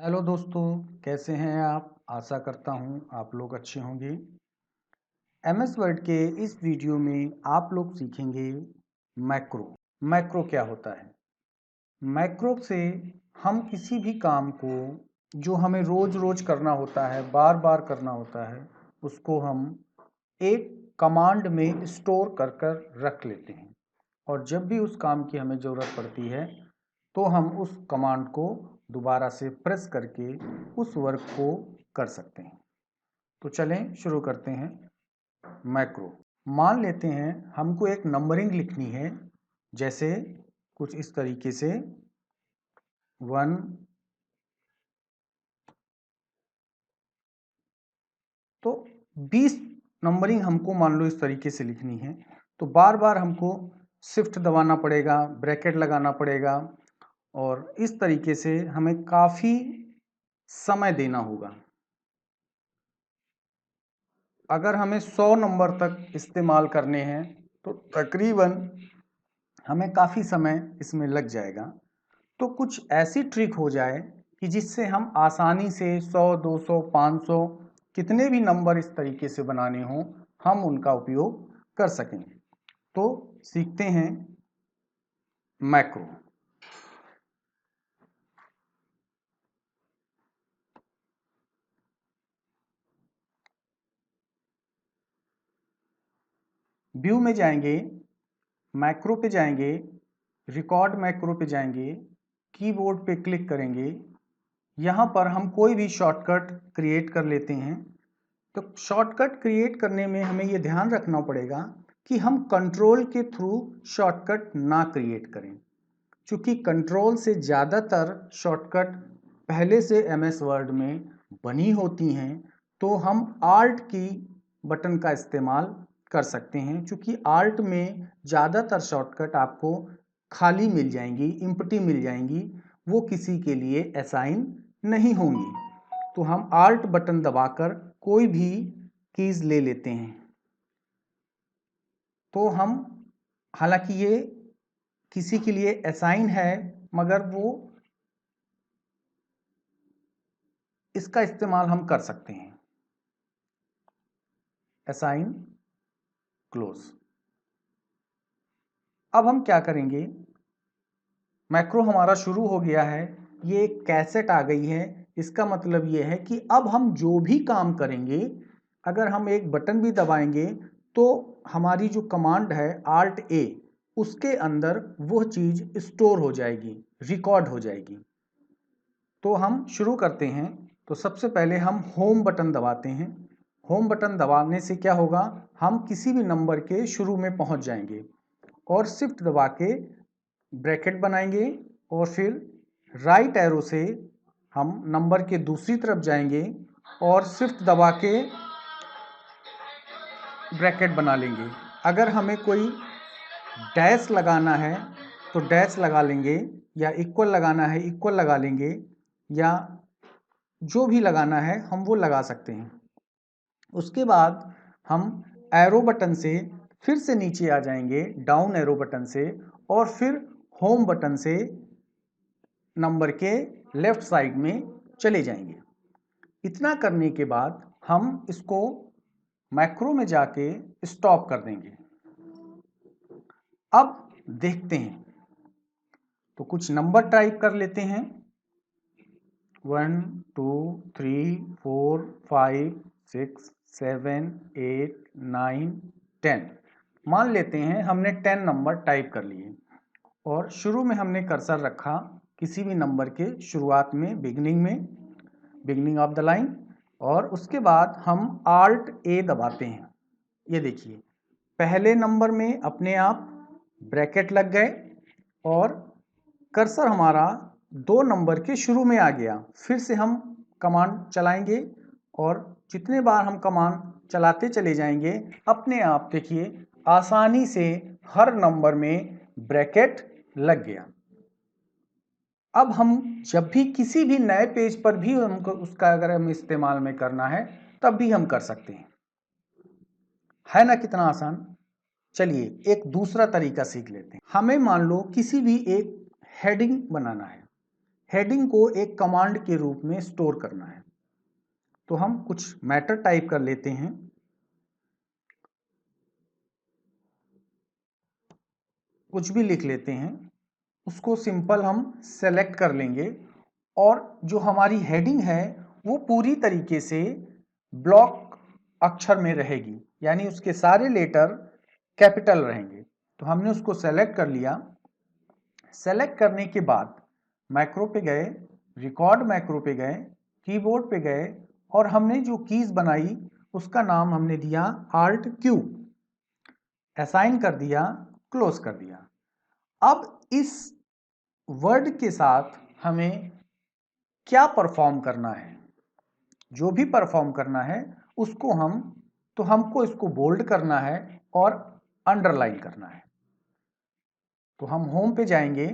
Hello दोस्तों, कैसे हैं आप? आशा करता हूँ आप लोग अच्छे होंगे। एमएस वर्ड के इस वीडियो में आप लोग सीखेंगे मैक्रो। मैक्रो क्या होता है? मैक्रो से हम किसी भी काम को जो हमें रोज रोज करना होता है, बार बार करना होता है, उसको हम एक कमांड में स्टोर कर कर रख लेते हैं और जब भी उस काम की हमें ज़रूरत पड़ती है तो हम उस कमांड को दोबारा से प्रेस करके उस वर्क को कर सकते हैं। तो चलें शुरू करते हैं। मैक्रो मान लेते हैं हमको एक नंबरिंग लिखनी है, जैसे कुछ इस तरीके से 1 तो 20 नंबरिंग हमको मान लो इस तरीके से लिखनी है, तो बार बार हमको शिफ्ट दबाना पड़ेगा, ब्रैकेट लगाना पड़ेगा और इस तरीके से हमें काफ़ी समय देना होगा। अगर हमें 100 नंबर तक इस्तेमाल करने हैं तो तकरीबन हमें काफ़ी समय इसमें लग जाएगा। तो कुछ ऐसी ट्रिक हो जाए कि जिससे हम आसानी से 100, 200, 500 कितने भी नंबर इस तरीके से बनाने हों, हम उनका उपयोग कर सकें। तो सीखते हैं मैक्रो। व्यू में जाएंगे, मैक्रो पे जाएंगे, रिकॉर्ड मैक्रो पे जाएंगे, कीबोर्ड पे क्लिक करेंगे। यहाँ पर हम कोई भी शॉर्टकट क्रिएट कर लेते हैं। तो शॉर्टकट क्रिएट करने में हमें ये ध्यान रखना पड़ेगा कि हम कंट्रोल के थ्रू शॉर्टकट ना क्रिएट करें, क्योंकि कंट्रोल से ज़्यादातर शॉर्टकट पहले से एमएस वर्ड में बनी होती हैं। तो हम आल्ट की बटन का इस्तेमाल कर सकते हैं, क्योंकि आल्ट में ज़्यादातर शॉर्टकट आपको खाली मिल जाएंगी, इम्पटी मिल जाएंगी, वो किसी के लिए असाइन नहीं होंगी। तो हम आल्ट बटन दबाकर कोई भी कीज ले लेते हैं। तो हम, हालांकि ये किसी के लिए असाइन है, मगर वो इसका इस्तेमाल हम कर सकते हैं। Assign, close. अब हम क्या करेंगे, मैक्रो हमारा शुरू हो गया है, ये एक कैसेट आ गई है। इसका मतलब ये है कि अब हम जो भी काम करेंगे, अगर हम एक बटन भी दबाएंगे तो हमारी जो कमांड है आल्ट ए, उसके अंदर वो चीज स्टोर हो जाएगी, रिकॉर्ड हो जाएगी। तो हम शुरू करते हैं। तो सबसे पहले हम होम बटन दबाते हैं। होम बटन दबाने से क्या होगा, हम किसी भी नंबर के शुरू में पहुंच जाएंगे और शिफ्ट दबा के ब्रैकेट बनाएंगे और फिर राइट एरो से हम नंबर के दूसरी तरफ जाएंगे और शिफ्ट दबा के ब्रैकेट बना लेंगे। अगर हमें कोई डैश लगाना है तो डैश लगा लेंगे, या इक्वल लगाना है इक्वल लगा लेंगे, या जो भी लगाना है हम वो लगा सकते हैं। उसके बाद हम एरो बटन से फिर से नीचे आ जाएंगे, डाउन एरो बटन से, और फिर होम बटन से नंबर के लेफ्ट साइड में चले जाएंगे। इतना करने के बाद हम इसको मैक्रो में जाके स्टॉप कर देंगे। अब देखते हैं, तो कुछ नंबर टाइप कर लेते हैं। 1 2 3 4 5 6 7 8 9 10। मान लेते हैं हमने 10 नंबर टाइप कर लिए और शुरू में हमने कर्सर रखा किसी भी नंबर के शुरुआत में, बिगनिंग ऑफ द लाइन, और उसके बाद हम आल्ट ए दबाते हैं। ये देखिए, पहले नंबर में अपने आप ब्रैकेट लग गए और कर्सर हमारा 2 नंबर के शुरू में आ गया। फिर से हम कमांड चलाएंगे और जितने बार हम कमांड चलाते चले जाएंगे, अपने आप देखिए आसानी से हर नंबर में ब्रैकेट लग गया। अब हम जब भी किसी भी नए पेज पर भी हमको उसका अगर हम इस्तेमाल में करना है, तब भी हम कर सकते हैं। है ना कितना आसान। चलिए एक दूसरा तरीका सीख लेते हैं। हमें मान लो किसी भी एक हेडिंग बनाना है। हेडिंग को एक कमांड के रूप में स्टोर करना है। तो हम कुछ मैटर टाइप कर लेते हैं। कुछ भी लिख लेते हैं, उसको सिंपल हम सेलेक्ट कर लेंगे और जो हमारी हेडिंग है वो पूरी तरीके से ब्लॉक अक्षर में रहेगी, यानी उसके सारे लेटर कैपिटल रहेंगे। तो हमने उसको सेलेक्ट कर लिया। सेलेक्ट करने के बाद मैक्रो पे गए, रिकॉर्ड मैक्रो पे गए, कीबोर्ड पे गए और हमने जो कीज बनाई उसका नाम हमने दिया Alt Q, असाइन कर दिया, क्लोज कर दिया। अब इस वर्ड के साथ हमें क्या परफॉर्म करना है, जो भी परफॉर्म करना है उसको हमको इसको बोल्ड करना है और अंडरलाइन करना है। तो हम होम पे जाएंगे।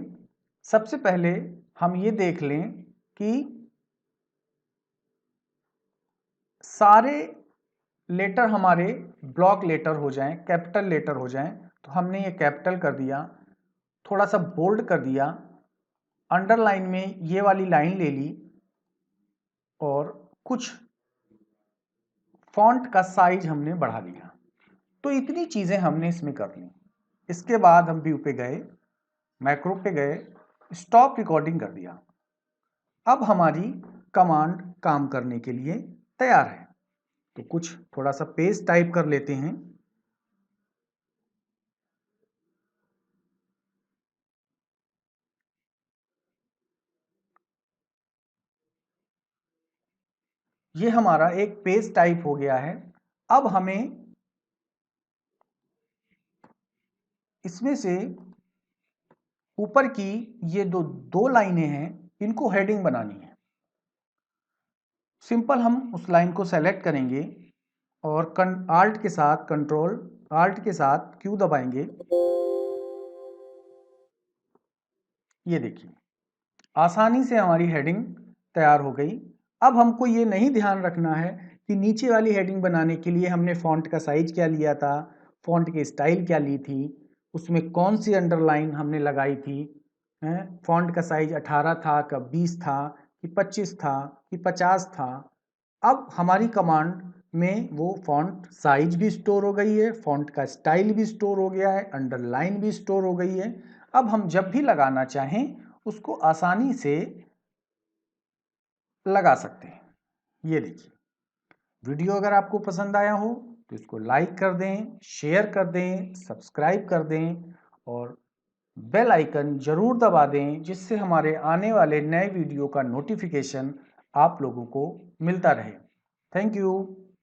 सबसे पहले हम ये देख लें कि सारे लेटर हमारे ब्लॉक लेटर हो जाएं, कैपिटल लेटर हो जाएं। तो हमने ये कैपिटल कर दिया, थोड़ा सा बोल्ड कर दिया, अंडरलाइन में ये वाली लाइन ले ली और कुछ फॉन्ट का साइज हमने बढ़ा दिया। तो इतनी चीजें हमने इसमें कर ली। इसके बाद हम व्यू पे गए, मैक्रो पे गए, स्टॉप रिकॉर्डिंग कर दिया। अब हमारी कमांड काम करने के लिए तैयार है। तो कुछ थोड़ा सा पेज टाइप कर लेते हैं। ये हमारा एक पेज टाइप हो गया है। अब हमें इसमें से ऊपर की ये दो लाइनें हैं, इनको हेडिंग बनानी है। सिंपल हम उस लाइन को सेलेक्ट करेंगे और आल्ट के साथ कंट्रोल आल्ट के साथ क्यू दबाएंगे। ये देखिए आसानी से हमारी हेडिंग तैयार हो गई। अब हमको ये नहीं ध्यान रखना है कि नीचे वाली हेडिंग बनाने के लिए हमने फॉन्ट का साइज क्या लिया था, फॉन्ट की स्टाइल क्या ली थी, उसमें कौन सी अंडरलाइन हमने लगाई थी, फॉन्ट का साइज 18 था, कब 20 था, कि 25 था, कि 50 था। अब हमारी कमांड में वो फॉन्ट साइज भी स्टोर हो गई है, फॉन्ट का स्टाइल भी स्टोर हो गया है, अंडरलाइन भी स्टोर हो गई है। अब हम जब भी लगाना चाहें उसको आसानी से लगा सकते हैं। ये देखिए वीडियो अगर आपको पसंद आया हो तो इसको लाइक कर दें, शेयर कर दें, सब्सक्राइब कर दें और बेल आइकन जरूर दबा दें, जिससे हमारे आने वाले नए वीडियो का नोटिफिकेशन आप लोगों को मिलता रहे। Thank you.